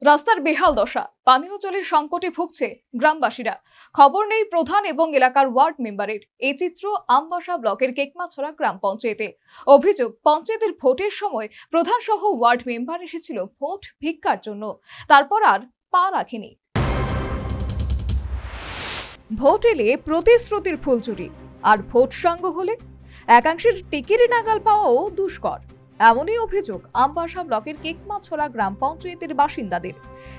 রাস্তার বেহাল দশা, পানীয় জলের সংকটে ভুগছে গ্রামবাসীরা। খবর নেই প্রধান এবং এলাকার ওয়ার্ড মেম্বারের। এই চিত্র আমবাসা ব্লকের কেকমাছড়া গ্রাম পঞ্চায়েতে। অভিযোগ, পঞ্চায়েতের ভোটের সময় প্রধান সহ ওয়ার্ড মেম্বার এসেছিল ভোট ভিক্ষার জন্য, তারপর আর পা রাখেনি। ভোট এলে প্রতিশ্রুতির ফুলচুরি, আর ভোট সাঙ্গ হলে একাংশের টিকিট নাগাল পাওয়াও দুষ্কর। এমনই অভিযোগ আমবাসা ব্লকের কেকমাছড়া গ্রাম পঞ্চায়েতের বাসিন্দাদের।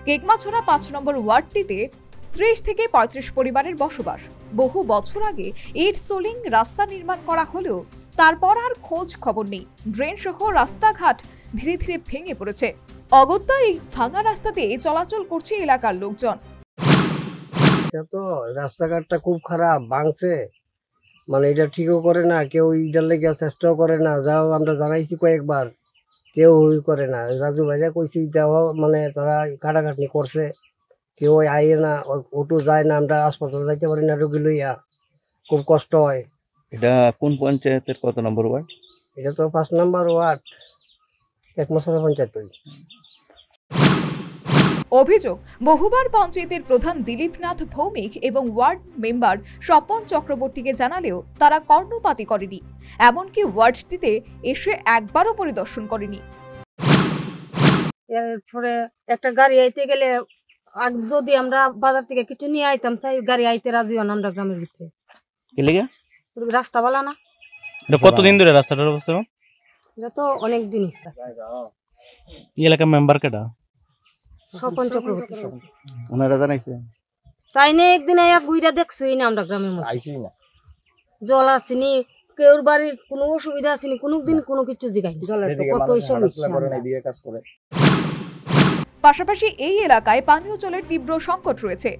কেকমাছড়া ৫ নম্বর ওয়ার্ডটিতে ৩০ থেকে ৩৫ পরিবারের বসবাস। বহু বছর আগে ইট সোলিং রাস্তা নির্মাণ করা হলেও তারপর আর খোঁজ খবর নেই। ড্রেন সহ রাস্তাঘাট ধীরে ধীরে ভেঙে পড়েছে। অগত্যা এই ভাঙা রাস্তাতে চলাচল করছে এলাকার লোকজন। তো রাস্তাঘাটটা খুব খারাপ, ভাঙছে, মানে এটা ঠিকও করে না কেউ, এটার লেগে চেষ্টাও করে না। যাও আমরা জানাইছি কয়েকবার, কেউ করে না। রাজু ভাইরা কইছি যাও, মানে তারা কাটাকাটি করছে, কেউ আইয়ে না, অটো যায় না, আমরা হাসপাতাল যাইতে পারি না রোগী লইয়া, খুব কষ্ট হয়। এটা কোন পঞ্চায়েতের কত নম্বর ওয়ার্ড? এটা তো ৫ নম্বর ওয়ার্ড, কেকমাছড়া পঞ্চায়েত। অভিযোগ, বহুবার পঞ্চায়েতের প্রধান দিলীপনাথ ভৌমিক এবং ওয়ার্ড মেম্বার স্বপন চক্রবর্তীকে জানালেও তারা কর্ণপাতই করেনি। এমনকি ওয়ার্ডটিতে এসে একবারও পরিদর্শন করেনি। এরপরে একটা গাড়ি আইতে গেলে যদি আমরা বাজার থেকে কিছু নিয়ে আইতাম, চাই গাড়ি আইতে রাজি হন আমরা গ্রামের ভিতরে। কি লেগে? রাস্তা ভালো না। এটা কতদিন ধরে রাস্তাটার অবস্থা? এটা তো অনেক দিন। এই এলাকার মেম্বার কেটা? স্বপন চক্রবর্তী। ওনারা জানাইছে? তাই না, একদিন আইয়া বুইরা দেখছই না আমরা গ্রামের মধ্যে। আইছি না। জল আসেনি, কেউর বাড়ির কোনো অসুবিধা আসেনি, কোনোদিন কোনো কিছু জিগাইনি। জলের তো কতই সমস্যা। পাশাপাশি এই এলাকায় পানীয় জলের তীব্র সংকট রয়েছে।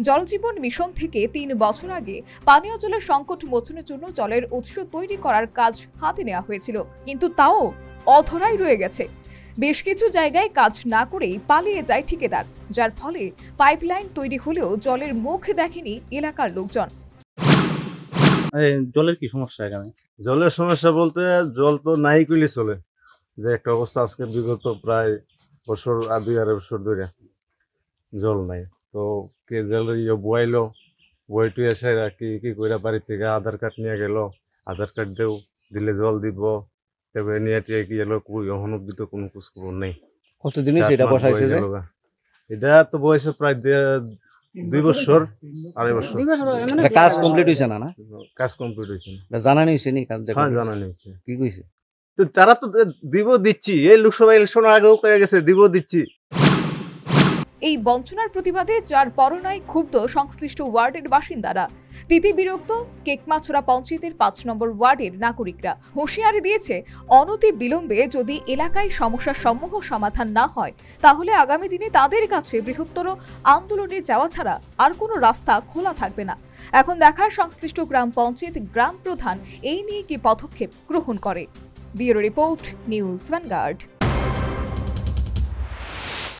জল জীবন মিশন থেকে ৩ বছর আগে পানীয় জলের সংকট মোচনের জন্য জলের উৎস তৈরি করার কাজ হাতে নেওয়া হয়েছিল, কিন্তু তাও অধরাই রয়ে গেছে। বেশ কিছু জায়গায় কাজ না করেই পালিয়ে যায় ঠিকাদার, যার ফলে পাইপলাইন তৈরি হলেও জলের মুখ দেখেনি এলাকার লোকজন। জলের কি সমস্যা এখানে? জলের সমস্যা বলতে জল তো নাই কইলে চলে, যে একটা অবস্থা আজকে বিগত প্রায় বছর আর ২.৫ বছর ধরে জল নাই। তো কে জল বয়াইলো, বইটু এসে কি কইরা বাড়ি থেকে আধার কার্ড নিয়ে গেল, আধার কার্ড দিলে জল দিব, তারপরে নিয়ে টিয়ে কি এলো, এখন অব্দি তো কোনো খোঁজ খবর নেই। কতদিন হয়েছে এটা বসাইছে? এটা তো বয়সে প্রায় ২ বছর ২.৫ বছর। কাজ কমপ্লিট হয়েছে না? না, কাজ কমপ্লিট হয়েছে না। জানানি হয়েছে নি? কাজ জানানি হয়েছে। কি কইছে? তো তারা তো দিচ্ছি, এই লোকসভা ইলেকশনের আগেও পেয়ে গেছে দিচ্ছি। এই বঞ্চনার প্রতিবাদে যার পরনায় ক্ষুব্ধ সংশ্লিষ্ট ওয়ার্ডের বাসিন্দারা। তিতি বিরক্ত কেকমাছড়া পঞ্চায়েতের ৫ নম্বর ওয়ার্ডের নাগরিকরা। হুঁশিয়ারি দিয়েছে, অনতি বিলম্বে যদি এলাকায় সমস্যার সমূহ সমাধান না হয়, তাহলে আগামী দিনে তাদের কাছে বৃহত্তর আন্দোলনে যাওয়া ছাড়া আর কোনো রাস্তা খোলা থাকবে না। এখন দেখার সংশ্লিষ্ট গ্রাম পঞ্চায়েত গ্রাম প্রধান এই নিয়ে কি পদক্ষেপ গ্রহণ করে। Bureau report, news vanguard.